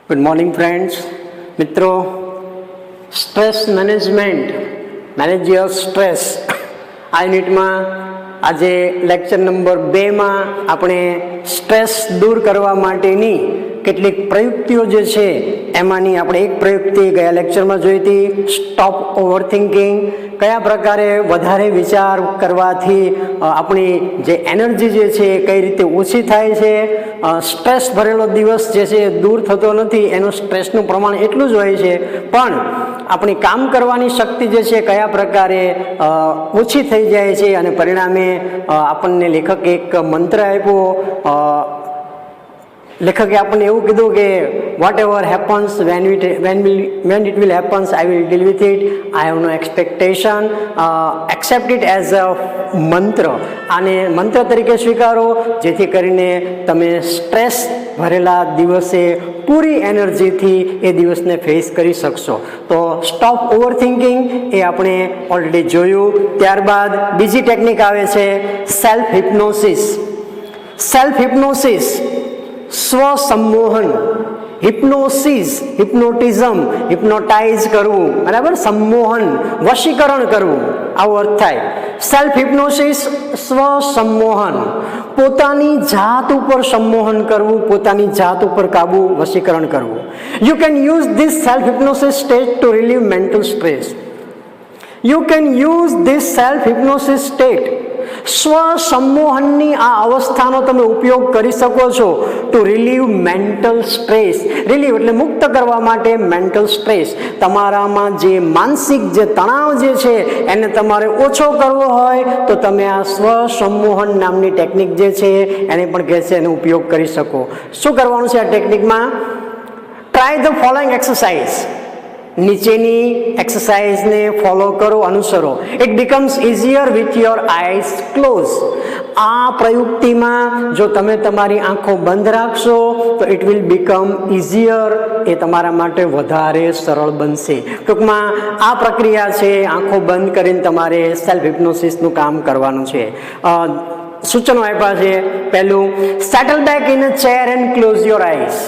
Good morning friends. મિત્રો, stress management, manage your stress, આ યુનિટમાં આજે લેક્ચર નંબર 2માં આપણે સ્ટ્રેસ દૂર કરવા માટેની કેટલીક પ્રયુક્તિઓ જે છે એમાંની આપણે એક પ્રયુક્તિ ગયા લેક્ચરમાં જોઈ હતી, સ્ટોપ ઓવર થિંકિંગ. કયા પ્રકારે વધારે વિચાર કરવાથી આપણી જે એનર્જી જે છે એ કઈ રીતે ઓછી થાય છે. સ્ટ્રેસ ભરેલો દિવસ જે છે એ દૂર થતો નથી, એનું સ્ટ્રેસનું પ્રમાણ એટલું જ હોય છે, પણ આપણી કામ કરવાની શક્તિ જે છે કયા પ્રકારે ઓછી થઈ જાય છે અને પરિણામે આપણને લેખકે એક મંત્ર આપ્યો. લેખકે આપણને એવું કીધું કે whatever happens when it will happens I will deal with it, I have no expectation, accept it as a mantra. આને મંત્ર તરીકે સ્વીકારો, જેથી કરીને તમે સ્ટ્રેસ ભરેલા દિવસે પૂરી એનર્જીથી એ દિવસને ફેસ કરી શકશો. તો સ્ટોપ ઓવર થિંકિંગ એ આપણે ઓલરેડી જોયું. ત્યારબાદ બીજી ટેકનિક આવે છે સેલ્ફ હિપ્નોસિસ. સેલ્ફ હિપ્નોસિસ, સ્વસંમોહન. હિપ્નોસિસ, હિપ્નોટિઝમ, હિપ્નોટાઇઝ કરવું, બરાબર, સંમોહન, વશીકરણ કરવું, આવો અર્થ થાય. સેલ્ફ હિપ્નોસિસ, સ્વસંમોહન, પોતાની જાત ઉપર સંમોહન કરવું, પોતાની જાત ઉપર કાબુ, વશીકરણ કરવું. You can use this self hypnosis state to relieve mental stress. You can use this self hypnosis state, સ્વસંમોહનની આ અવસ્થાનો તમે ઉપયોગ કરી શકો છો to relieve mental stress. Relieve એટલે મુક્ત કરવા માટે, મેન્ટલ સ્ટ્રેસ, તમારામાં જે માનસિક જે તણાવ જે છે એને તમારે ઓછો કરવો હોય તો તમે આ સ્વસંમોહન નામની ટેકનિક જે છે એને પણ કહે છે એનો ઉપયોગ કરી શકો. શું કરવાનું છે આ ટેકનિકમાં? Try the following exercise. નીચેની એક્સરસાઇઝને ફોલો કરો, અનુસરો. It becomes easier with your eyes closed. આ પ્રયુક્તિમાં જો તમે તમારી આંખો બંધ રાખશો તો ઇટ વિલ બીકમ ઇઝીયર, એ તમારા માટે વધારે સરળ બનશે. ટૂંકમાં આ પ્રક્રિયા છે, આંખો બંધ કરીને તમારે સેલ્ફ હિપ્નોસિસનું કામ કરવાનું છે. સૂચનો આપ્યા છે. પહેલું, settle back in a chair and close your eyes.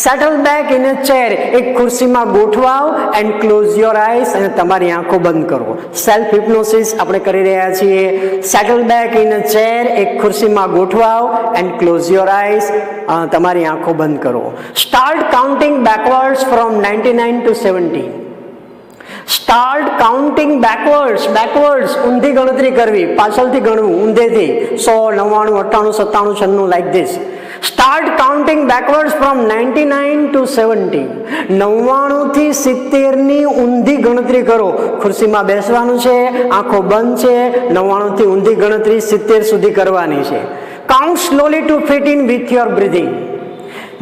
Settle back in a chair, એક ખુરશીમાં ગોઠવાવ એન્ડ ક્લોઝ યોર આઈઝ, અને તમારી આંખો બંધ કરો. સેલ્ફ હિપ્નોસિસ આપણે કરી રહ્યા છીએ. Settle back in a chair, એક ખુરશીમાં ગોઠવાવ એન્ડ ક્લોઝ યોર આઈઝ, તમારી આંખો બંધ કરો. Start counting backwards from 99 to 70. Start counting backwards. Backwards, ઊંધી ગણતરી કરવી, પાછળથી ગણવું, ઊંધેથી. 100, 99, 98, 97, 96, like this. Start counting backwards from 99 to 70. 99 થી 70 ની ઊંધી ગણતરી કરો. ખુરશીમાં બેસવાનું છે, આંખો બંધ છે, 99 થી ઊંધી ગણતરી 70 સુધી કરવાની છે. Count slowly to fit in with your breathing.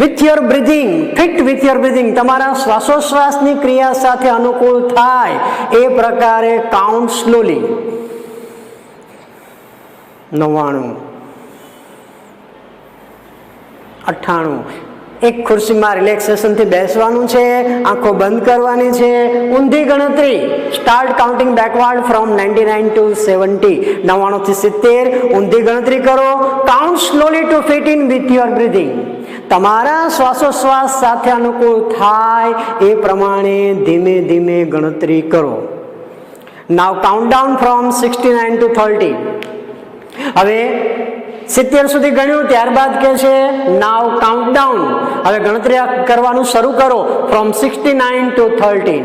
With your breathing, fit with your breathing, તમારા શ્વાસોશ્વાસની ક્રિયા સાથે અનુકૂળ થાય એ પ્રકારે કાઉન્ટ સ્લોલી. 99, 98. એક ખુરશીમાં રિલેક્સેશનથી બેસવાનું છે, આંખો બંધ કરવાની છે, ઊંધી ગણતરી. Start counting backward from 99 to 70. 99 થી 70 ઊંધી ગણતરી કરો. Count slowly to fit in with your breathing. તમારા શ્વાસોશ્વાસ સાથે અનુકૂળ થાય એ પ્રમાણે ધીમે ધીમે ગણતરી કરો. નાવ કાઉન્ટ ડાઉન ફ્રોમ 69 to 30. હવે 70 સુધી ગણ્યું, ત્યારબાદ કે છે નાવ કાઉન્ટ ડાઉન. હવે ગણતરી કરવાનું શરૂ કરો ફ્રોમ 69 to 13.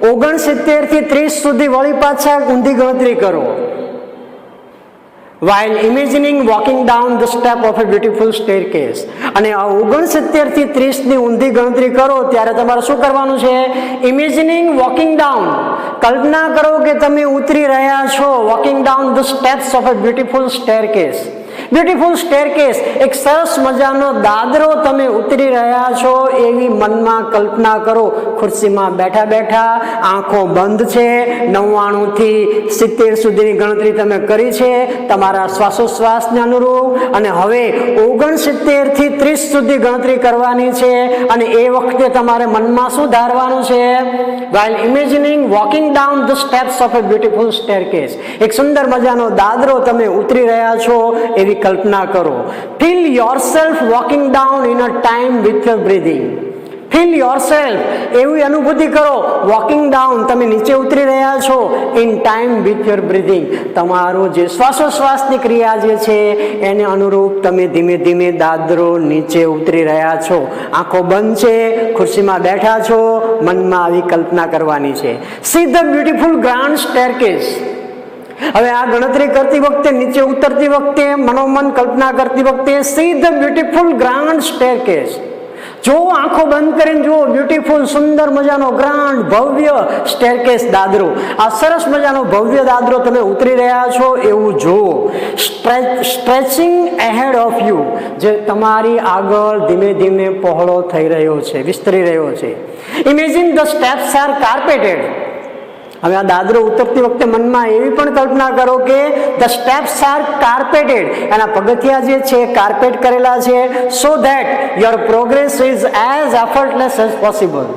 69 થી 30 સુધી વળી પાછા ઊંધી ગણતરી કરો. while imagining walking down the step of a beautiful staircase. અને 69 થી 30 ની ઊંધી ગણતરી કરો ત્યારે તમારે શું કરવાનું છે? ઇમેજિનિંગ વોકિંગ ડાઉન. કલ્પના કરો કે તમે ઉતરી રહ્યા છો, walking down the steps of a beautiful staircase. Beautiful staircase, એક સરસ મજાનો દાદરો તમે ઉતરી રહ્યા છો એવી મનમાં કલ્પના કરો. ખુરશીમાં બેઠા બેઠા, આંખો બંધ છે, 99 થી 70 સુધીની ગણતરી તમે કરી છે તમારા શ્વાસોશ્વાસને અનુરૂપ, અને હવે 69 થી 30 સુધી ગણતરી કરવાની છે. અને એ વખતે તમારે મનમાં શું ધારવાનું છે? while imagining walking down the steps of a beautiful staircase. એક સુંદર મજાનો દાદરો તમે ઉતરી રહ્યા છો એવી કલ્પના કરો. Feel yourself walking down in a time with your breathing. Feel yourself, એવી અનુભૂતિ કરો. વોકિંગ ડાઉન, તમે નીચે ઉતરી રહ્યા છો in time with your breathing. તમારું જે શ્વાસોશ્વાસની ક્રિયા જે છે એને અનુરૂપ તમે ધીમે ધીમે દાદરો નીચે ઉતરી રહ્યા છો. આંખો બંધ છે, ખુરશીમાં બેઠા છો, મનમાં આવી કલ્પના કરવાની છે. See the beautiful grand staircase. હવે આ ગણતરી કરતી વખતે, નીચે ઉતરતી વખતે, મનોમન કલ્પના કરતી વખતે see the beautiful grand staircase. જો આંખો બંધ કરીને જુઓ, બ્યુટીફુલ, સુંદર મજાનો ગ્રાન્ડ ભવ્ય સ્ટેરકેસ દાદરો. આ સરસ મજાનો ભવ્ય દાદરો તમે ઉતરી રહ્યા છો એવું જુઓ. સ્ટ્રેચિંગ અહેડ ઓફ યુ, જે તમારી આગળ ધીમે ધીમે પહોળો થઈ રહ્યો છે, વિસ્તરી રહ્યો છે. Imagine the steps are carpeted. હવે આ દાદરો ઉતરતી વખતે મનમાં એવી પણ કલ્પના કરો કે ધ સ્ટેપ્સ આર કાર્પેટેડ, એના પગથિયા જે છે કાર્પેટ કરેલા છે, so that your progress is as effortless as possible.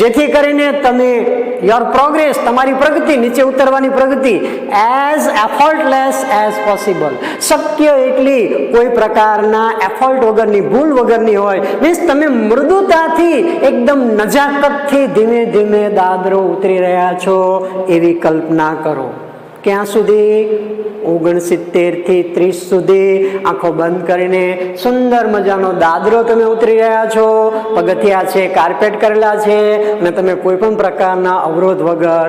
જેથી કરીને તમે યોર પ્રોગ્રેસ, તમારી પ્રગતિ, નીચે ઉતરવાની પ્રગતિ, એઝ એફર્ટલેસ એઝ પોસિબલ, શક્ય એટલી કોઈ પ્રકારના એફર્ટ વગરની, ભૂલ વગરની હોય. મીન્સ તમે મૃદુતાથી, એકદમ નજાકતથી ધીમે ધીમે દાદરો ઉતરી રહ્યા છો એવી કલ્પના કરો. ક્યાં સુધી? 69 થી 30 સુધી આંખો બંધ કરીને સુંદર મજાનો દાદરો તમે ઉતરી રહ્યા છો. પગથિયા છે કાર્પેટ કરેલા છે અને તમે કોઈ પણ પ્રકારના અવરોધ વગર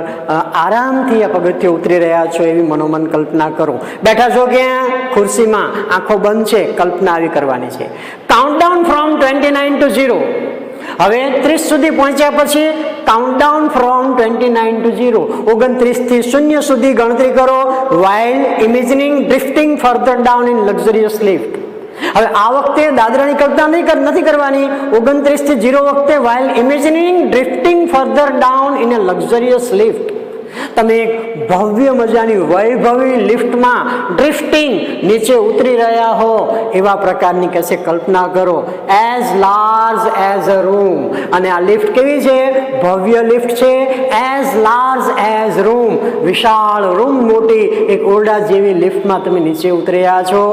આરામથી આ પગથિયા ઉતરી રહ્યા છો એવી મનોમન કલ્પના કરો. બેઠા છો ક્યાં? ખુરશીમાં, આંખો બંધ છે, કલ્પના આવી કરવાની છે. Countdown from 29 to 0. હવે 30 સુધી પહોંચ્યા પછી કાઉન્ટડાઉન ફ્રોમ 29 to 0, 29 થી 0 સુધી ગણતરી કરો. while imagining drifting further down in luxurious lift. હવે આ વખતે દાદરાની કલ્પના નથી કરવાની. 29 થી 0 વખતે while imagining drifting further down in a luxurious lift, તમે એક ભવ્ય મજાની વૈભવી લિફ્ટમાં ડ્રિફ્ટિંગ નીચે ઉતરી રહ્યા હો એવા પ્રકારની કશે કલ્પના કરો. As large as a room, અને આ લિફ્ટ કેવી છે? ભવ્ય લિફ્ટ છે. એઝ લાર્જ એઝ રૂમ, વિશાળ રૂમ, મોટી એક ઓરડા જેવી લિફ્ટમાં તમે નીચે ઉતરી રહ્યા છો.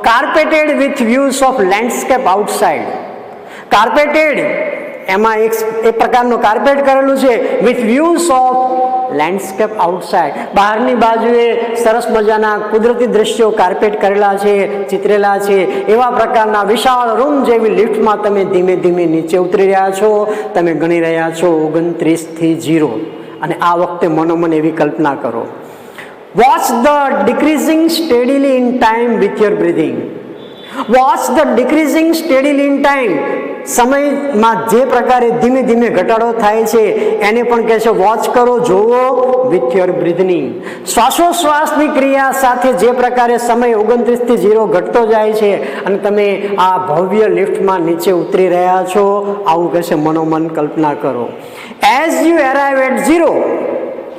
Carpeted with views of landscape outside. Carpeted, એમાં એક પ્રકારનું કાર્પેટ કરેલું છે with views of landscape outside. બહારની બાજુએ સરસ મજાના કુદરતી દ્રશ્યો કાર્પેટ કરેલા છે, ચિતરેલા છે. એવા પ્રકારના વિશાળ રૂમ જેવી લિફ્ટમાં તમે ધીમે ધીમે નીચે ઉતરી રહ્યા છો. તમે ગણી રહ્યા છો 29 થી 0, અને આ વખતે મનોમન એવી કલ્પના કરો. Watch the decreasing steadily in time with your breathing. Watch the decreasing steadily in time. સમયમાં જે પ્રકારે ધીમે ધીમે ઘટાડો થાય છે એને પણ કહે છે વોચ કરો, જોવો, વિથ યોર બ્રીથિંગ. શ્વાસોશ્વાસની ક્રિયા સાથે જે પ્રકારે સમય 29 થી 0 ઘટતો જાય છે અને તમે આ ભવ્ય લિફ્ટમાં નીચે ઉતરી રહ્યા છો, આવું કહે છે મનોમન કલ્પના કરો. એઝ યુ અરાઇવ એટ 0,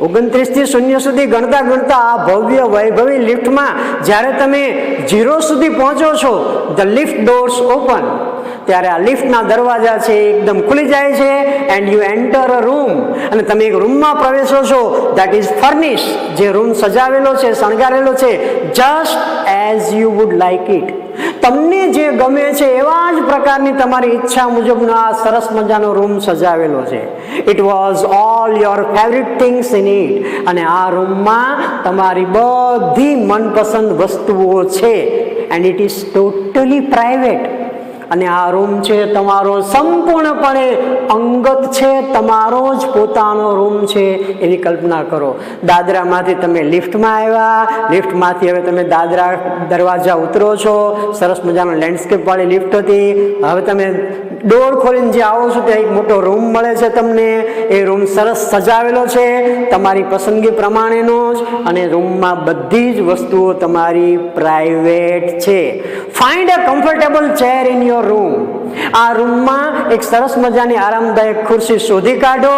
29 થી 0 સુધી ગણતા ગણતા આ ભવ્ય વૈભવી લિફ્ટમાં જ્યારે તમે 0 સુધી પહોંચો છો, ધ લિફ્ટ ડોર્સ ઓપન, ત્યારે આ લિફ્ટના દરવાજા છે એકદમ ખુલી જાય છે. And you enter a room, અને તમે એક રૂમમાં પ્રવેશો છો ધેટ ઇઝ ફર્નિશ, જે રૂમ સજાવેલો છે, શણગારેલો છે, just as you would like it. તમને જે ગમે છે એવા જ પ્રકારની તમારી ઈચ્છા મુજબનો આ સરસ મજાનો રૂમ સજાવેલો છે. It was all your favourite things in it, અને આ રૂમમાં તમારી બધી મનપસંદ વસ્તુઓ છે. And it is totally private, અને આ રૂમ છે તમારો સંપૂર્ણપણે અંગત છે, તમારો જ પોતાનો રૂમ છે એવી કલ્પના કરો. દાદરામાંથી તમે લિફ્ટમાં આવ્યા, લિફ્ટમાંથી હવે તમે દાદરા દરવાજા ઉતરો છો. સરસ મજાનો લેન્ડસ્કેપ વાળી લિફ્ટ હતી. હવે તમે ડોર ખોલીને જે આવો છો ત્યાં એક મોટો રૂમ મળે છે તમને. એ રૂમ સરસ સજાવેલો છે તમારી પસંદગી પ્રમાણેનો જ, અને રૂમમાં બધી જ વસ્તુઓ તમારી પ્રાઇવેટ છે. Find a comfortable chair in your room. આ રૂમમાં એક સરસ મજાની આરામદાયક ખુરશી શોધી કાઢો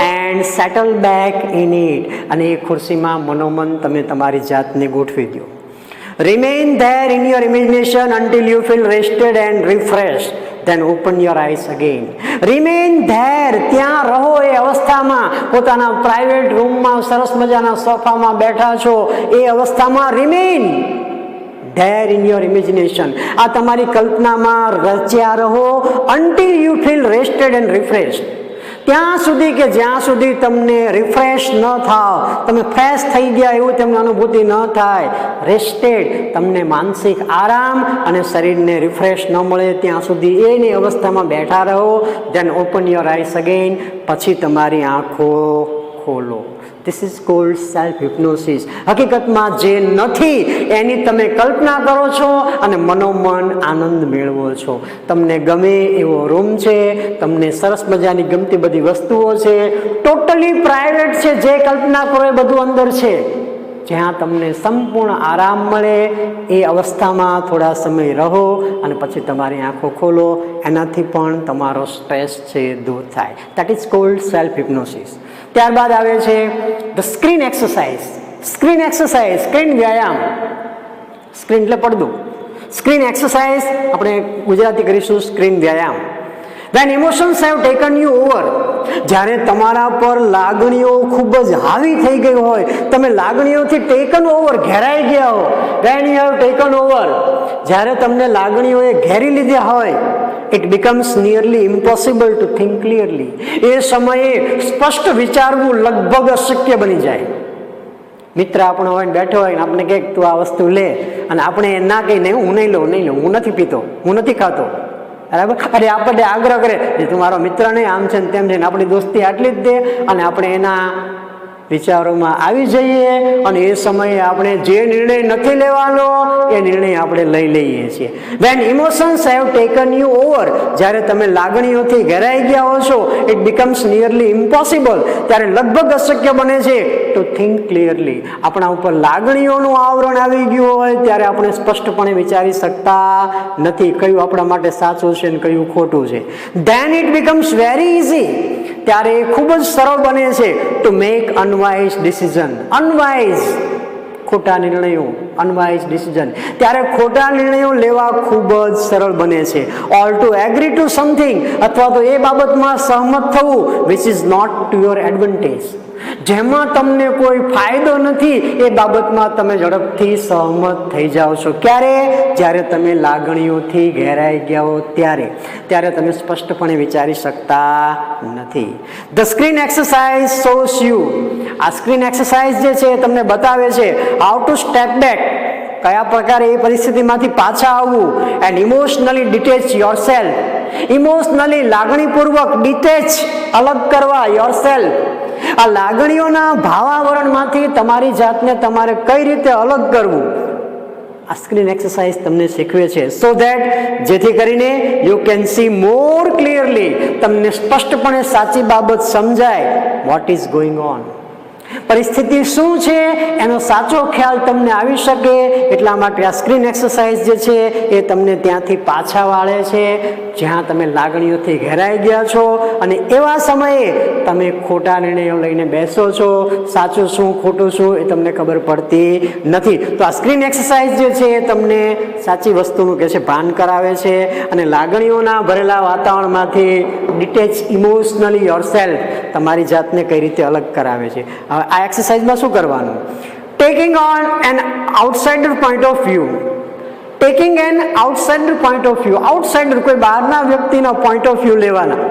and settle back in it, અને એ ખુરશીમાં મનોમન તમે તમારી જાતને ગોઠવી દો. Remain there in your imagination until you feel rested and refreshed. Then open your eyes again. Remain there, ત્યાં રહો એ અવસ્થામાં. પોતાના પ્રાઇવેટ રૂમમાં સરસ મજાના સોફામાં બેઠા છો એ અવસ્થામાં remain there in your imagination. આ તમારી કલ્પનામાં રચ્યા રહો until you feel rested and refreshed. ત્યાં સુધી કે જ્યાં સુધી તમને રિફ્રેશ ન થાવ, તમે ફ્રેશ થઈ ગયા એવું તમને અનુભૂતિ ન થાય, રેસ્ટેડ, તમને માનસિક આરામ અને શરીરને રિફ્રેશ ન મળે ત્યાં સુધી એની અવસ્થામાં બેઠા રહો. Then open your eyes again, પછી તમારી આંખો ખોલો. This is called self hypnosis. હકીકતમાં જે નથી એની તમે કલ્પના કરો છો અને મનોમન આનંદ મેળવો છો. તમને ગમે એવો રૂમ છે, તમને સરસ મજાની ગમતી બધી વસ્તુઓ છે, ટોટલી પ્રાઇવેટ છે, જે કલ્પના કરો એ બધું અંદર છે, જ્યાં તમને સંપૂર્ણ આરામ મળે એ અવસ્થામાં થોડા સમય રહો અને પછી તમારી આંખો ખોલો. એનાથી પણ તમારો સ્ટ્રેસ છે દૂર થાય. That is called self hypnosis. ત્યારબાદ આવે છે the screen exercise. Screen exercise, screen વ્યાયામ. સ્ક્રીન એટલે પડદું. સ્ક્રીન એક્સરસાઇઝ આપણે ગુજરાતી કરીશું સ્ક્રીન વ્યાયામ. When emotions have taken you over, જ્યારે તમારા પર લાગણીઓ ખૂબ જ હાવી થઈ ગઈ હોય, તમે લાગણીઓથી ટેકન ઓવર, ઘેરાઈ ગયા હો. When you have taken over, જ્યારે તમને લાગણીઓએ ઘેરી લીધા હોય, it becomes nearly impossible to think clearly. એ સમયે સ્પષ્ટ વિચારવું લગભગ અશક્ય બની જાય. મિત્ર આપણો હોય બેઠો હોય ને આપણે કહે તું આ વસ્તુ લે, અને આપણે ના કહી નહીં, હું નહીં લઉં, હું નથી પીતો, હું નથી ખાતો, બરાબર. અરે આપણને આગ્રહ કરે તું મારો મિત્ર નહીં, આમ છે ને તેમ છે ને, આપણી દોસ્તી આટલી જ દે, અને આપણે એના વિચારોમાં આવી જઈએ અને એ સમયે આપણે જે નિર્ણય નથી લેવાનો એ નિર્ણય આપણે લઈ લઈએ છીએ. When emotions have taken you over, જ્યારે તમે લાગણીઓથી ઘેરાઈ ગયા હો છો, ઇટ બીકમ્સ નિયરલી ઇમ્પોસિબલ, ત્યારે લગભગ અશક્ય બને છે ટુ થિંક ક્લિયરલી. આપણા ઉપર લાગણીઓનું આવરણ આવી ગયું હોય ત્યારે આપણે સ્પષ્ટપણે વિચારી શકતા નથી કયું આપણા માટે સાચું છે ને કયું ખોટું છે. Then it becomes very easy, ત્યારે એ ખૂબ જ સરળ બને છે to make unwise decision. Unwise, ખોટા નિર્ણયો, અનવાઇઝ ડિસિઝન, ત્યારે ખોટા નિર્ણયો લેવા ખૂબ જ સરળ બને છે. Or to agree to something, અથવા તો એ બાબતમાં સહમત થવું which is not to your advantage, જેમાં તમને કોઈ ફાયદો નથી એ બાબતમાં તમે ઝડપથી સહમત થઈ જાઓ છો. ક્યારે? જ્યારે તમે લાગણીઓથી ઘેરાઈ ગયા હો ત્યારે તમે સ્પષ્ટપણે વિચારી શકતા નથી. The screen exercise shows you, આ સ્ક્રીન એક્સરસાઇઝ જે છે તમને બતાવે છે હાઉ ટુ સ્ટેપ બેક, કયા પ્રકારે એ પરિસ્થિતિમાંથી પાછા આવવું. And emotionally detach yourself, emotionally લાગણીપૂર્વક ડિટેચ, અલગ કરવા યોર સેલ્ફ. આ લાગણીઓના ભાવાવરણમાંથી તમારી જાતને તમારે કઈ રીતે અલગ કરવું, આ સ્ક્રીન એક્સરસાઇઝ તમને શીખવે છે. સો ધેટ, જેથી કરીને you can see more clearly, તમને સ્પષ્ટપણે સાચી બાબત સમજાય. વોટ ઇઝ ગોઈંગ ઓન, પરિસ્થિતિ શું છે એનો સાચો ખ્યાલ તમને આવી શકે. એટલા માટે આ સ્ક્રીન એક્સરસાઇઝ જે છે એ તમને ત્યાંથી પાછા વાળે છે જ્યાં તમે લાગણીઓથી ઘેરાઈ ગયા છો અને એવા સમયે તમે ખોટા નિર્ણયો લઈને બેસો છો. સાચું શું ખોટું શું એ તમને ખબર પડતી નથી. તો આ સ્ક્રીન એક્સરસાઇઝ જે છે એ તમને સાચી વસ્તુનું કે છે ભાન કરાવે છે અને લાગણીઓના ભરેલા વાતાવરણમાંથી ડિટેચ ઇમોશનલી યોરસેલ્ફ, તમારી જાતને કઈ રીતે અલગ કરાવે છે. આ એક્સરસાઇઝમાં શું કરવાનું? Taking on an outsider point of view, taking an outsider point of view, outsider કોઈ બહારના વ્યક્તિનો પોઈન્ટ ઓફ વ્યૂ લેવાના.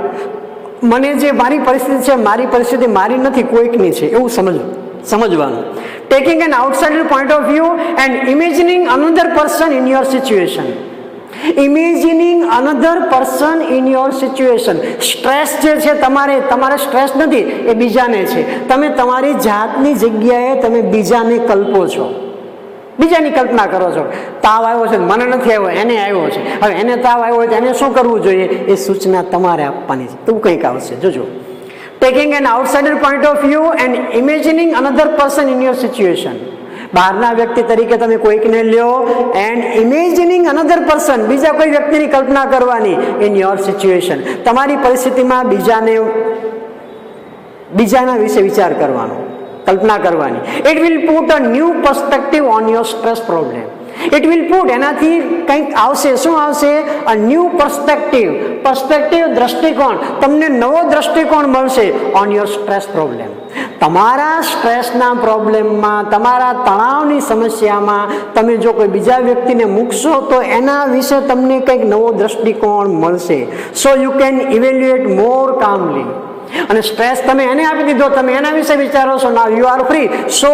મને જે મારી પરિસ્થિતિ છે, મારી પરિસ્થિતિ મારી નથી, કોઈકની છે એવું સમજવાનું. Taking an outsider point of view and imagining another person in your situation, imagining another person in your situation. Stress જે છે તમારે સ્ટ્રેસ નથી, એ બીજાને છે. તમે તમારી જાતની જગ્યાએ તમે બીજાને કલ્પો છો, બીજાની કલ્પના કરો છો. તાવ આવ્યો છે, મને નથી આવ્યો, એને આવ્યો છે. હવે એને તાવ આવ્યો હોય તો એને શું કરવું જોઈએ એ સૂચના તમારે આપવાની છે. તું કંઈક આવશે, જોજો. Taking an outsider point of view and imagining another person in your situation. બહારના વ્યક્તિ તરીકે તમે કોઈકને લ્યો એન્ડ ઇમેજિનિંગ અનધર પર્સન, બીજા કોઈ વ્યક્તિની કલ્પના કરવાની ઇન યોર સિચ્યુએશન. તમારી પરિસ્થિતિમાં બીજાના વિશે વિચાર કરવાનો, કલ્પના કરવાની. It will put a new perspective on your stress problem. It will put, એનાથી કંઈક આવશે. શું આવશે? A new perspective. પર્સપેક્ટિવ દ્રષ્ટિકોણ, તમને નવો દ્રષ્ટિકોણ મળશે ઓન યોર સ્ટ્રેસ પ્રોબ્લેમ. તમારા સ્ટ્રેસના પ્રોબ્લેમમાં, તમારા તણાવની સમસ્યામાં તમે જો કોઈ બીજા વ્યક્તિને મૂકશો તો એના વિશે તમને કંઈક નવો દ્રષ્ટિકોણ મળશે. સો you can evaluate more Kamli. અને સ્ટ્રેસ તમે એને આપી દીધો, તમે એના વિશે વિચારો છો, now you are free. So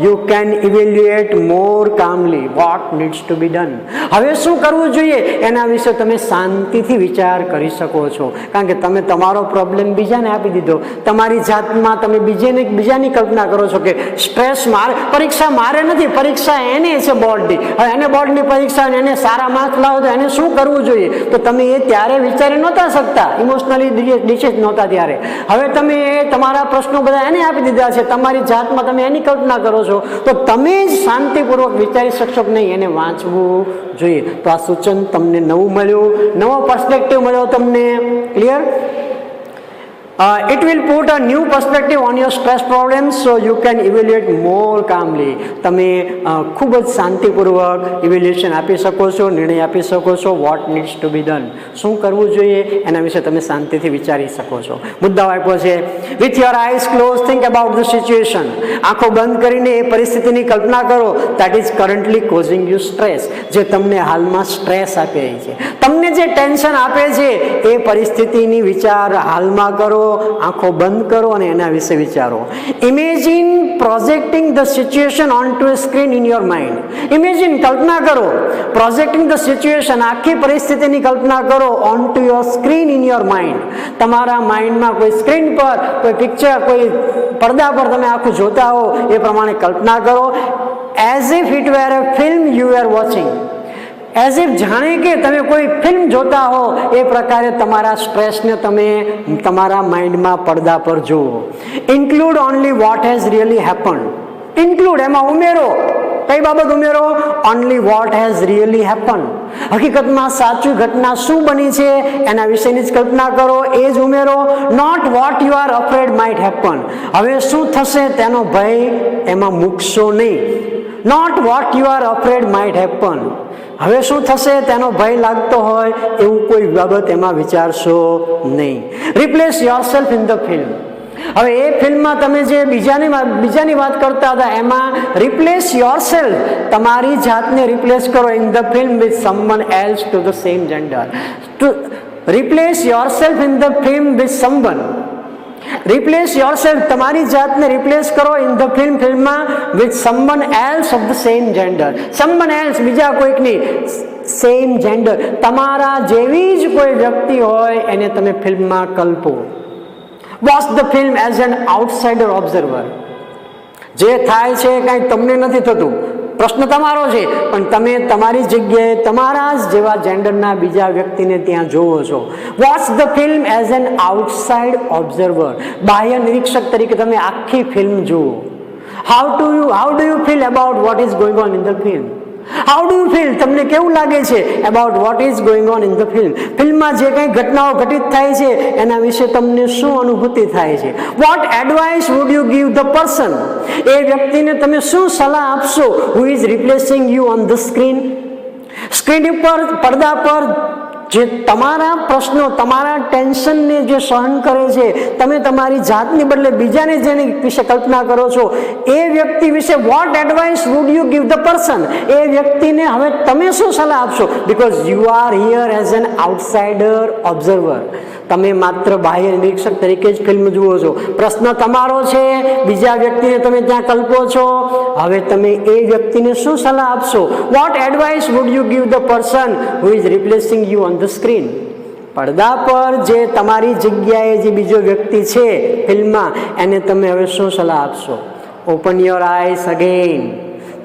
you can evaluate more calmly what needs to be done. હવે શું કરવું જોઈએ એના વિશે તમે શાંતિથી વિચાર કરી શકો છો, કારણ કે તમે તમારો પ્રોબ્લેમ બીજાને આપી દીધો. તમારી જાતમાં તમે બીજાની કલ્પના કરો છો કે સ્ટ્રેસ મારે, પરીક્ષા મારે નથી, પરીક્ષા એને છે બોર્ડની. હવે એને બોર્ડની પરીક્ષા, એને સારા માર્ક્સ લાવો તો એને શું કરવું જોઈએ? તો તમે એ ત્યારે વિચારી નહોતા શકતા, ઇમોશનલી ડિસિઝ નહોતા ત્યારે. હવે તમે તમારા પ્રશ્નો બધા એને આપી દીધા છે, તમારી જાતમાં તમે એની કલ્પના કરો છો, તો તમે જ શાંતિપૂર્વક વિચારી શકશો કે નહીં એને વાંચવું જોઈએ. તો આ સૂચન તમને નવું મળ્યું, નવો પર્સપેક્ટિવ મળ્યો તમને. Clear? It will put a new perspective on your stress problems so you can evaluate more calmly. તમે ખૂબ જ શાંતિપૂર્વક ઇવેલ્યુએશન આપી શકો છો, નિર્ણય આપી શકો છો what needs to be done. શું કરવું જોઈએ એના વિશે તમે શાંતિથી વિચારી શકો છો. મુદ્દાઓ આપ્યો છે. With your eyes close think about the situation. આંખો બંધ કરીને એ પરિસ્થિતિની કલ્પના કરો that is currently causing you stress, જે તમને હાલમાં સ્ટ્રેસ આપી રહી છે, તમને જે ટેન્શન આપે છે એ પરિસ્થિતિની વિચાર હાલમાં કરો. આંખો બંધ કરો અને એના વિશે વિચારો. Imagine projecting the situation on to a screen in your mind. Imagine, કલ્પના કરો, પ્રોજેક્ટિંગ ધ સિચ્યુએશન, આખી પરિસ્થિતિની કલ્પના કરો on to your screen in your mind. તમારા માઇન્ડમાં કોઈ સ્ક્રીન પર, કોઈ પિક્ચર, કોઈ પડદા પર તમે આખું જોતા હો એ પ્રમાણે કલ્પના કરો. As if it were a film you are watching. As if, જાણે કે તમે કોઈ ફિલ્મ જોતા હો એ પ્રકારે તમારા સ્ટ્રેસને તમે તમારા માઇન્ડમાં પડદા પર જુઓ. Include only what has really happened. Include, એમાં ઉમેરો. કઈ બાબત ઉમેરો? Only what has really happened. હકીકતમાં સાચી ઘટના શું બની છે એના વિશેની જ કલ્પના કરો, એ જ ઉમેરો. Not what you are afraid might happen. હવે શું થશે તેનો ભય એમાં મૂકશો નહીં. Not what you are afraid might happen. હવે શું થશે તેનો ભય લાગતો હોય એવું કોઈ બાબત એમાં વિચારશો નહીં. Replace yourself in the film. હવે એ ફિલ્મમાં તમે જે બીજાની વાત કરતા હતા એમાં રિપ્લેસ યોરસેલ્ફ, તમારી જાતને રિપ્લેસ કરો in the film with someone else to the same gender. To replace yourself in the film with someone. Replace yourself, તમારી જાતને રિપ્લેસ કરો ઇન ધ ફિલ્મમાં with someone else of the same gender. Someone else, બીજા કોઈકની, same gender, તમારા જેવી જ કોઈ વ્યક્તિ હોય એને તમે ફિલ્મમાં કલ્પો. Watch the film as an outsider observer. જે થાય છે કાંઈ તમને નથી થતું, પ્રશ્ન તમારો છે, પણ તમે તમારી જગ્યાએ તમારા જ જેવા જેન્ડરના બીજા વ્યક્તિને ત્યાં જોવો છો. Watch the film as N outside observer. બાહ્ય નિરીક્ષક તરીકે તમે આખી ફિલ્મ જુઓ. How do you feel about what is going on in the film. How do you feel, તમને કેવું લાગે છે about what is going on in the film. ફિલ્મમાં જે કંઈ ઘટનાઓ ઘટિત થાય છે એના વિશે તમને શું અનુભૂતિ થાય છે. What advice would you give the person. એ વ્યક્તિને તમે શું સલાહ આપશો who is replacing you on the screen. Screen ઉપર, પડદા પર જે તમારા પ્રશ્નો, તમારા ટેન્શનને જે સહન કરે છે, તમે તમારી જાતની બદલે બીજાને જેની વિશે કલ્પના કરો છો એ વ્યક્તિ વિશે what advice would you give the person. એ વ્યક્તિને હવે તમે શું સલાહ આપશો? Because you are here as an outsider observer. તમે માત્ર બાહ્ય નિરીક્ષક તરીકે જ ફિલ્મ જુઓ છો. પ્રશ્ન તમારો છે, બીજા વ્યક્તિને તમે ત્યાં કલ્પો છો. હવે તમે એ વ્યક્તિને શું સલાહ આપશો? What advice would you give the person who is replacing you on the screen. પડદા પર જે તમારી જગ્યાએ જે બીજો વ્યક્તિ છે ફિલ્મમાં, એને તમે હવે શું સલાહ આપશો? Open your eyes again.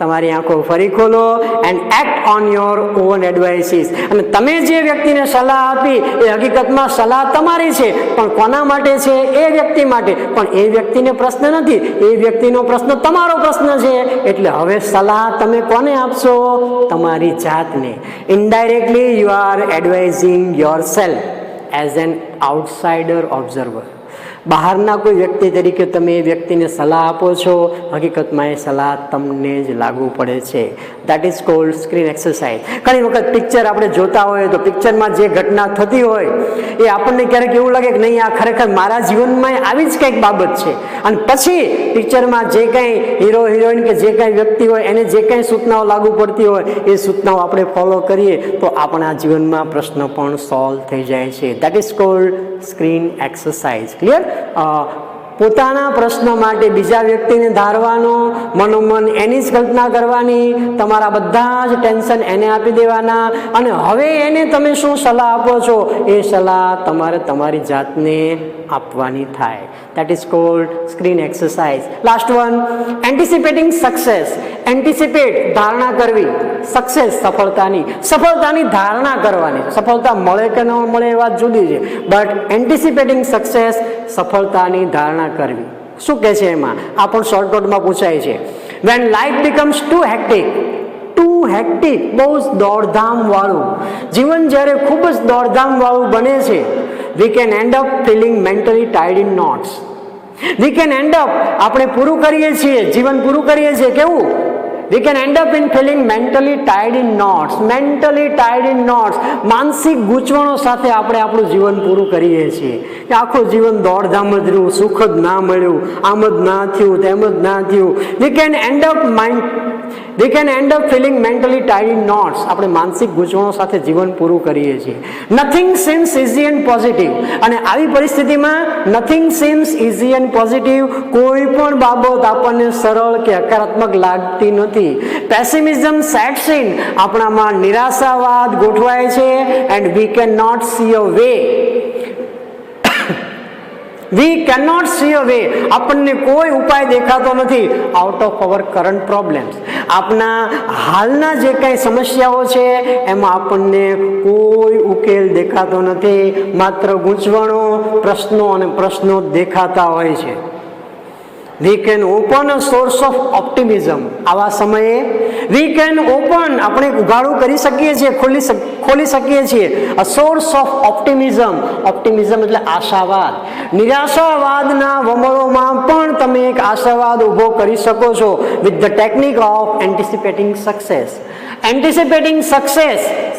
તમારી આંખો ફરી ખોલો and act on your own advices. અને તમે જે વ્યક્તિને સલાહ આપી એ હકીકતમાં સલાહ તમારી છે, પણ કોના માટે છે? એ વ્યક્તિ માટે. પણ એ વ્યક્તિને પ્રશ્ન નથી, એ વ્યક્તિનો પ્રશ્ન તમારો પ્રશ્ન છે. એટલે હવે સલાહ તમે કોને આપશો? તમારી જાતને. Indirectly you are advising your self as an outsider observer. બહારના કોઈ વ્યક્તિ તરીકે તમે એ વ્યક્તિને સલાહ આપો છો, હકીકતમાં એ સલાહ તમને જ લાગુ પડે છે. That is cold screen exercise. ઘણી વખત પિક્ચર આપણે જોતા હોઈએ તો પિક્ચરમાં જે ઘટના થતી હોય એ આપણને ક્યારેક એવું લાગે કે નહીં, આ ખરેખર મારા જીવનમાં આવી જ કંઈક બાબત છે. અને પછી પિક્ચરમાં જે કંઈ હીરો હિરોઈન કે જે કંઈ વ્યક્તિ હોય એને જે કંઈ સૂચનાઓ લાગુ પડતી હોય એ સૂચનાઓ આપણે ફોલો કરીએ તો આપણા જીવનમાં પ્રશ્ન પણ સોલ્વ થઈ જાય છે. That is cold screen exercise. Clear? પોતાના પ્રશ્ન માટે બીજા વ્યક્તિને ધારવાનો, મનોમન એની જ કલ્પના કરવાની, તમારા બધા જ ટેન્શન એને આપી દેવાના, અને હવે એને તમે શું સલાહ આપો છો એ સલાહ તમારે તમારી જાતને આપવાની થાય. That is cold screen exercise. Last one, anticipating success. Anticipate ધારણા કરવી, સક્સેસ સફળતાની ધારણા કરવાની. સફળતા મળે કે ન મળે એ વાત જુદી છે, બટ એન્ટિસિપેટિંગ સક્સેસ સફળતાની ધારણા કરવી. શું કહે છે એમાં? આ પણ શોર્ટકટમાં પૂછાય છે. When life becomes too hectic, બહુ જ દોડધામ વાળું જીવન જ્યારે ખૂબ જ દોડધામ વાળું બને છે, we can end up feeling mentally tied in knots. We can end up, આપણે પૂરું કરીએ છીએ, જીવન પૂરું કરીએ છીએ, કેવું? We can end up in feeling mentally tied in knots. માનસિક ગૂંચવણો સાથે આપણે આપણું જીવન પૂરું કરીએ છીએ કે આખું જીવન દોડધામ જ રહ્યું, સુખ જ ના મળ્યું, આમ જ ના થયું, તેમ જ ના થયું. We can end up feeling mentally tied in knots. આપણે માનસિક ગૂંચવણો સાથે જીવન પૂરું કરીએ છીએ. Nothing seems easy and positive. અને આવી પરિસ્થિતિમાં nothing seems easy and positive, કોઈ પણ બાબત આપણને સરળ કે હકારાત્મક લાગતી નથી. પેસિમિઝમ સેટ્સ ઇન, આપણામાં નિરાશાવાદ ગોઠવાય છે. and we cannot see a way, આપણને કોઈ ઉપાય દેખાતો નથી out of our current problems. આપણા હાલના જે કંઈ સમસ્યાઓ છે એમાં આપણને કોઈ ઉકેલ દેખાતો નથી, માત્ર ગૂંચવણો, પ્રશ્નો દેખાતા હોય છે. We can open a source of optimism. આવા સમયે we can open, આપણે ઉઘાડું કરી શકીએ છીએ, ખોલી શકીએ છીએ a source of optimism. એટલે આશાવાદ. નિરાશાવાદના વમળોમાં પણ તમે એક આશાવાદ ઊભો કરી શકો છો with the technique of anticipating success.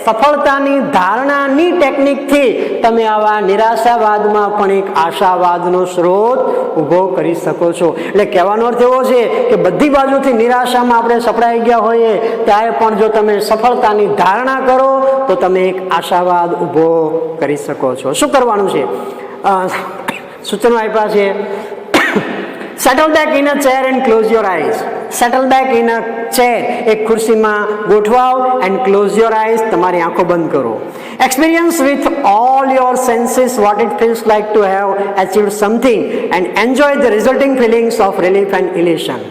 સફળતાની ધારણાની ટેકનિકથી તમે આવા નિરાશાવાદમાં પણ એક આશાવાદનો સ્ત્રોત ઊભો કરી શકો છો. એટલે કહેવાનો અર્થ એવો છે કે બધી બાજુથી નિરાશામાં આપણે સપડાઈ ગયા હોઈએ ત્યારે પણ જો તમે સફળતાની ધારણા કરો તો તમે એક આશાવાદ ઊભો કરી શકો છો. શું કરવાનું છે? સૂચનો આપ્યા છે. Settle back in a chair and close your eyes. Settle back in a chair, એક ખુરશીમાં ગોઠવાઓ એન્ડ ક્લોઝ યોર આઈઝ, તમારી આંખો બંધ કરો. Experience with all your senses what it feels like to have achieved something and enjoy the resulting feelings of relief and elation.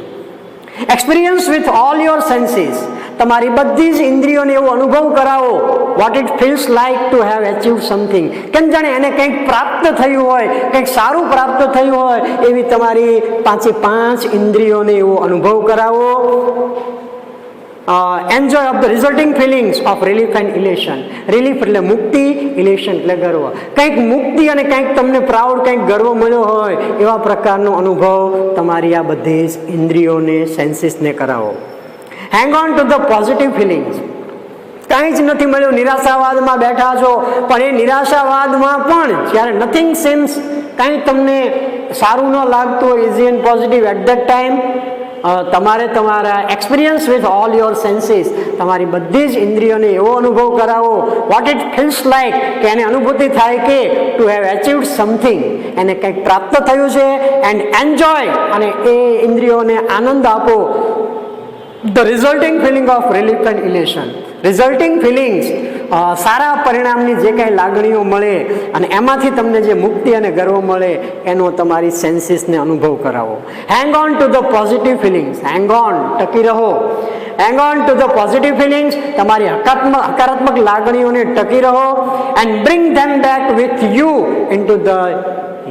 Experience with all your senses, તમારી બધી જ ઇન્દ્રિયોને એવો અનુભવ કરાવો what it feels like to have achieved something. કેમ જાણે એને કંઈક પ્રાપ્ત થયું હોય, કંઈક સારું પ્રાપ્ત થયું હોય એવી તમારી પાંચ ઇન્દ્રિયોને એવો અનુભવ કરાવો. Enjoy of the resulting feelings of relief and elation. Relief એટલે મુક્તિ, ઇલેશન એટલે ગર્વ. કંઈક મુક્તિ અને કંઈક તમને પ્રાઉડ, કંઈક ગર્વ મળ્યો હોય એવા પ્રકારનો અનુભવ તમારી આ બધી જ ઇન્દ્રિયોને, સેન્સીસને કરાવો. Hang on to the positive feelings. કાંઈ જ નથી મળ્યું, નિરાશાવાદમાં બેઠા છો, પણ એ નિરાશાવાદમાં પણ જ્યારે નથિંગ સીમ્સ, કાંઈ તમને સારું ન લાગતું હોય, easy and positive, at that time તમારે તમારા experience with all your senses, તમારી બધી જ ઇન્દ્રિયોને એવો અનુભવ કરાવો વોટ ઇટ ફીલ્સ લાઈક, કે એને અનુભૂતિ થાય કે ટુ હેવ અચીવ્ડ સમથિંગ, એને કંઈક પ્રાપ્ત થયું છે. એન્ડ એન્જોય, અને એ ઇન્દ્રિયોને આનંદ આપો the resulting feeling of relief and elation. Resulting feelings, સારા પરિણામની જે કાંઈ લાગણીઓ મળે અને એમાંથી તમને જે મુક્તિ અને ગર્વ મળે એનો તમારી સેન્સીસને અનુભવ કરાવો. Hang on to the positive feelings. Hang on, ટકી રહો. Hang on to the positive feelings, તમારી હકારાત્મક લાગણીઓને ટકી રહો. And bring them back with you in to the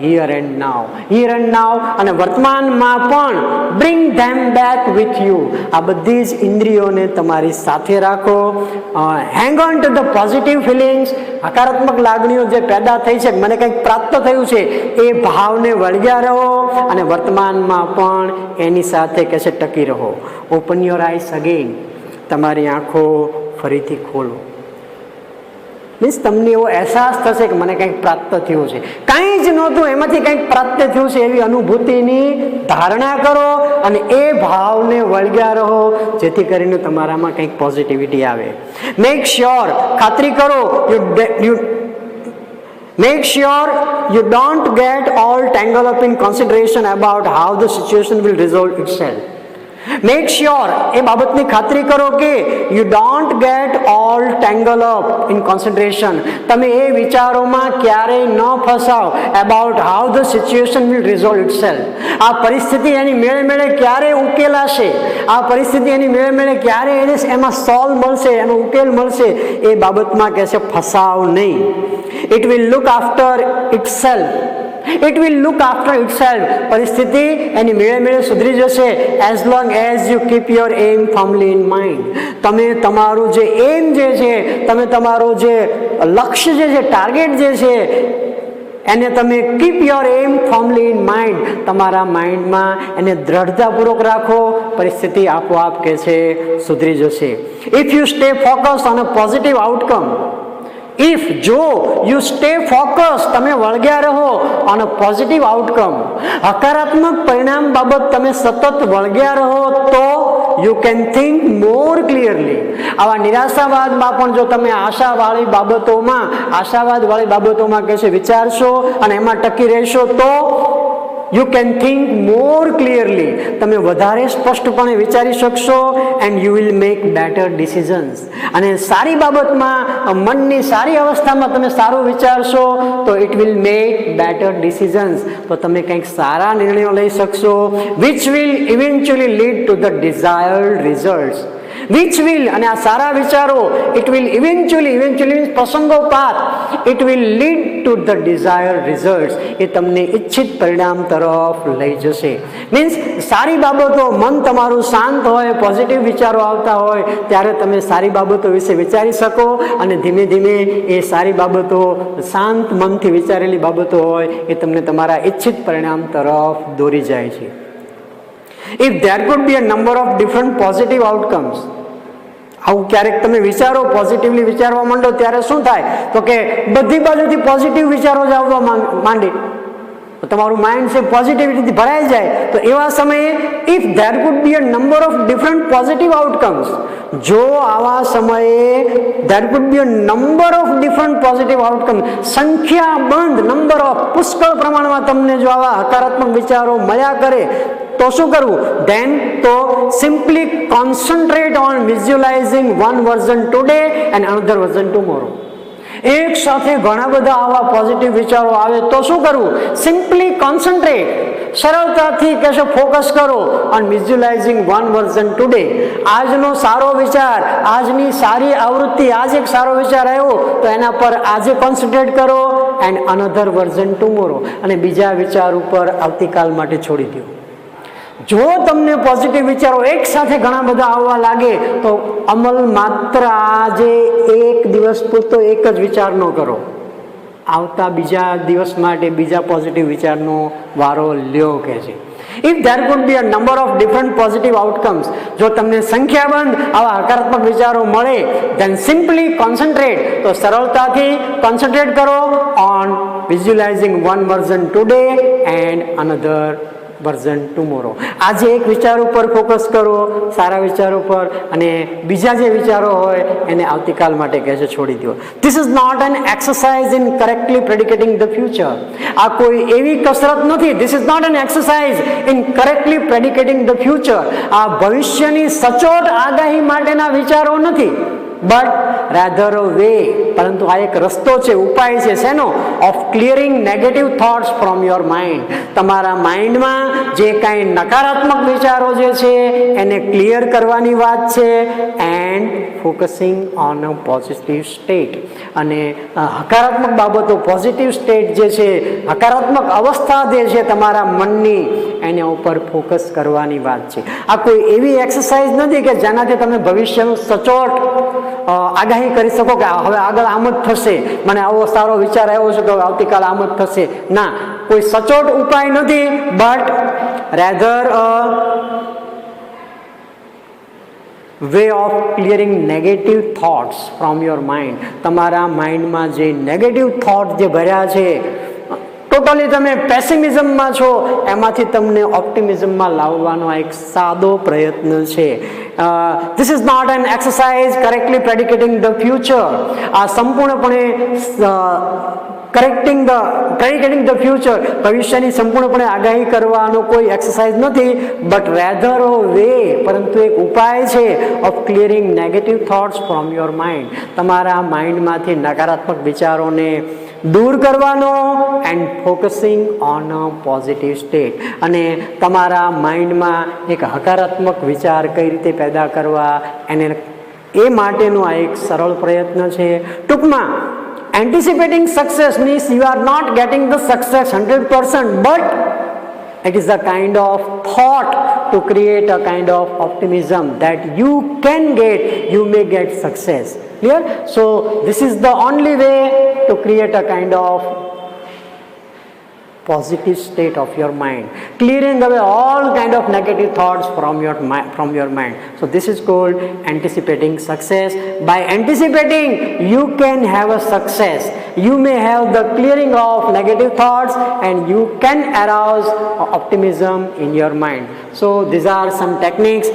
here and now, here and now અને વર્તમાનમાં પણ bring them back with you. આ બધી જ ઇન્દ્રિયોને તમારી સાથે રાખો. Hang on to the positive feelings. હકારાત્મક લાગણીઓ જે પેદા થઈ છે, મને કંઈક પ્રાપ્ત થયું છે, એ ભાવને વળગ્યા રહો અને વર્તમાનમાં પણ એની સાથે કે છે ટકી રહો. Open your eyes again. તમારી આંખો ફરીથી ખોલો. મીન્સ તમને એવો અહેસાસ થશે કે મને કંઈક પ્રાપ્ત થયું છે, કંઈ જ નહોતું એમાંથી કંઈક પ્રાપ્ત થયું છે એવી અનુભૂતિની ધારણા કરો અને એ ભાવને વળગ્યા રહો, જેથી કરીને તમારામાં કંઈક પોઝિટિવિટી આવે. મેક શ્યોર, ખાતરી કરો, make sure you don't get all tangled up in consideration about how the situation will resolve itself. Make sure, એ બાબતની ખાતરી કરો કે you don't get all tangled up in consideration. તમે એ વિચારોમાં ક્યારેય ન ફસાઓ about how the situation will resolve itself. આ પરિસ્થિતિ એની મેળે મેળે ક્યારે ઉકેલાશે, આ પરિસ્થિતિ એની મેળે મેળે ક્યારે એમાં સોલ્વ મળશે, એનો ઉકેલ મળશે, એ બાબતમાં કહે છે ફસાવ નહીં. It will look after itself. It will look after itself. પરિસ્થિતિ એની મેળે મેળે સુધરી જશે as long as you keep your aim firmly in mind. તમે તમારું જે એમ જે છે, તમે તમારું જે લક્ષ્ય જે છે, ટાર્ગેટ જે છે, એને તમે keep your aim firmly in mind. તમારા માઇન્ડમાં એને દ્રઢતાપૂર્વક રાખો, પરિસ્થિતિ આપોઆપ કે છે સુધરી જશે. If you stay focus on a positive outcome, if જો યુ સ્ટે ફોકસ, તમે વળગ્યા રહો ઓન અ પોઝિટિવ આઉટકમ, હકારાત્મક પરિણામ બાબત તમે સતત વળગ્યા રહો, તો you can think more clearly. આવા નિરાશાવાદમાં પણ જો તમે આશાવાળી બાબતોમાં કે છે વિચારશો અને એમાં ટકી રહેશો, તો you can think more clearly. તમે વધારે સ્પષ્ટપણે વિચારી શકશો and you will make better decisions. અને સારી બાબતમાં, મનની સારી અવસ્થામાં તમે સારું વિચારશો તો it will make better decisions. તો તમે કંઈક સારા નિર્ણયો લઈ શકશો, which will eventually lead to the desired results. which will, અને આ સારા વિચારો, it will eventually means પ્રસંગોપાત, it will lead to the desired results. એ તમને ઈચ્છિત પરિણામ તરફ લઈ જશે. મીન્સ સારી બાબતો, મન તમારું શાંત હોય, પોઝિટિવ વિચારો આવતા હોય, ત્યારે તમે સારી બાબતો વિશે વિચારી શકો અને ધીમે ધીમે એ સારી બાબતો, શાંત મનથી વિચારેલી બાબતો હોય, એ તમને તમારા ઈચ્છિત પરિણામ તરફ દોરી જાય છે. If there could be a number of different positive outcomes, આવું ક્યારેક તમે વિચારો, પોઝિટિવલી વિચારવા માંડો ત્યારે શું થાય, તો કે બધી બાજુથી પોઝિટિવ વિચારો જ આવવા માંડે, તમારું માઇન્ડ છે પોઝિટિવિટીથી ભરાઈ જાય. તો એવા સમયે if there food B a number of different positive outcomes, જો આવા સમયે there food B a number of different positive outcome, સંખ્યાબંધ, નંબર ઓફ, પુષ્કળ પ્રમાણમાં તમને જો આવા હકારાત્મક વિચારો મળ્યા કરે, તો શું કરવું? ધેન તો simply concentrate on visualising one version today and another version tomorrow. એક સાથે ઘણા બધા આવા પોઝિટિવ વિચારો આવે તો શું કરવું? સિમ્પલી કોન્સન્ટ્રેટ, સરળતાથી કહેશો ફોકસ કરો on visualising one version today. આજનો સારો વિચાર, આજની સારી આવૃત્તિ, આજ એક સારો વિચાર આવ્યો તો એના પર આજે કોન્સન્ટ્રેટ કરો એન્ડ અનધર વર્ઝન ટુમોરો, અને બીજા વિચાર ઉપર આવતીકાલ માટે છોડી દો. જો તમને પોઝિટિવ વિચારો એક સાથે ઘણા બધા આવવા લાગે તો અમલ માત્ર આજે એક દિવસ પૂરતો એક જ વિચાર ન કરો, આવતા બીજા દિવસ માટે બીજા પોઝિટિવ વિચારનો વારો લ્યો કે છે. If there could be a number of different positive outcomes, જો તમને સંખ્યાબંધ આવા હકારાત્મક વિચારો મળે, then simply concentrate, તો સરળતાથી કોન્સન્ટ્રેટ કરો on visualizing one version today and another version tomorrow. આજે એક વિચાર ઉપર ફોકસ કરો, સારા વિચારો પર, અને બીજા જે વિચારો હોય એને આવતીકાલ માટે કહે છે છોડી દો. This is not an exercise in correctly predicating the future. આ કોઈ એવી કસરત નથી. This is not an exercise in correctly predicating the future. આ ભવિષ્યની સચોટ આગાહી માટેના વિચારો નથી, બટ રાધર અ વે, પરંતુ આ એક રસ્તો છે, ઉપાય છે. શેનો? Of clearing negative thoughts from your mind. તમારા માઇન્ડમાં જે કાંઈ નકારાત્મક વિચારો જે છે એને ક્લિયર કરવાની વાત છે and focusing on a positive state. અને હકારાત્મક બાબતો, પોઝિટિવ સ્ટેટ જે છે, હકારાત્મક અવસ્થા જે છે તમારા મનની, એના ઉપર ફોકસ કરવાની વાત છે. આ કોઈ એવી એક્સરસાઇઝ નથી કે જેનાથી તમે ભવિષ્યનું સચોટ આગાહી કરી શકો કે હવે આગળ આમ જ થશે, મને આવો સારો વિચાર આવ્યો છે તો આવતીકાલ આમ જ થશે. ના, કોઈ સચોટ ઉપાય નથી, but rather way of clearing negative thoughts from your mind. તમારા માઇન્ડમાં જે નેગેટિવ થોટ જે ભર્યા છે, ટોટલી તમે પેસિમિઝમમાં છો, એમાંથી તમને ઓપ્ટિમિઝમમાં લાવવાનો એક સાદો પ્રયત્ન છે. This is not an exercise correctly predicating the future. આ સંપૂર્ણપણે પ્રેડિકેટિંગ ધ ફ્યુચર, ભવિષ્યની સંપૂર્ણપણે આગાહી કરવાનો કોઈ એક્સરસાઇઝ નથી, બટ રેધર વે, પરંતુ એક ઉપાય છે of clearing negative thoughts from your mind. તમારા માઇન્ડમાંથી નકારાત્મક વિચારોને દૂર કરવાનો and focusing on a positive state. અને તમારા માઇન્ડમાં એક હકારાત્મક વિચાર કઈ રીતે પેદા કરવા, એને એ માટેનો આ એક સરળ પ્રયત્ન છે. ટૂંકમાં anticipating success means you are not getting the success 100%, but it is a kind of thought to create a kind of optimism that you may get success. Clear? So this is the only way to create a kind of positive state of your mind, clearing away all kind of negative thoughts from your mind. So this is called anticipating success. By anticipating, you can have a success. You may have the clearing of negative thoughts and you can arouse optimism in your mind. So these are some techniques.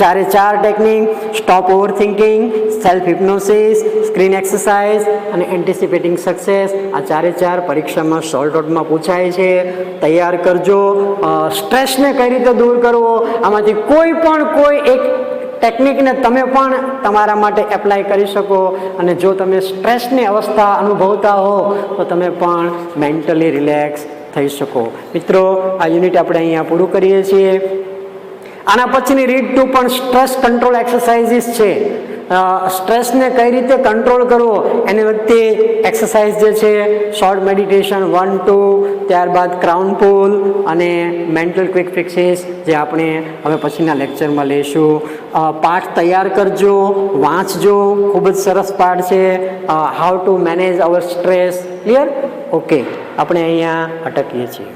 ચારે ચાર technique: stop over thinking, self hypnosis, screen exercise અને anticipating success. આ ચારે ચાર પરીક્ષામાં શોર્ટમાં પૂછાય છે. તૈયાર કરજો. સ્ટ્રેસને કઈ રીતે દૂર કરવો, આમાંથી કોઈ એક ટેકનિકને તમે પણ તમારા માટે એપ્લાય કરી શકો. અને જો તમે સ્ટ્રેસની અવસ્થા અનુભવતા હો તો તમે પણ મેન્ટલી રિલેક્સ થઈ શકો. મિત્રો, આ યુનિટ આપણે અહીંયા પૂરું કરીએ છીએ. આના પછીની રીડ 2 પણ સ્ટ્રેસ કંટ્રોલ એક્સરસાઇઝીસ છે. સ્ટ્રેસને કઈ રીતે કંટ્રોલ કરવો એને વખતે એક્સરસાઇઝ જે છે, શોર્ટ મેડિટેશન 1, 2, ત્યારબાદ ક્રાઉન પુલ અને મેન્ટલ ક્વિક ફિક્સીસ, જે આપણે હવે પછીના લેક્ચરમાં લઈશું. પાઠ તૈયાર કરજો, વાંચજો, ખૂબ જ સરસ પાઠ છે. How to manage our stress. Clear? Okay, આપણે અહીંયા અટકીએ છીએ.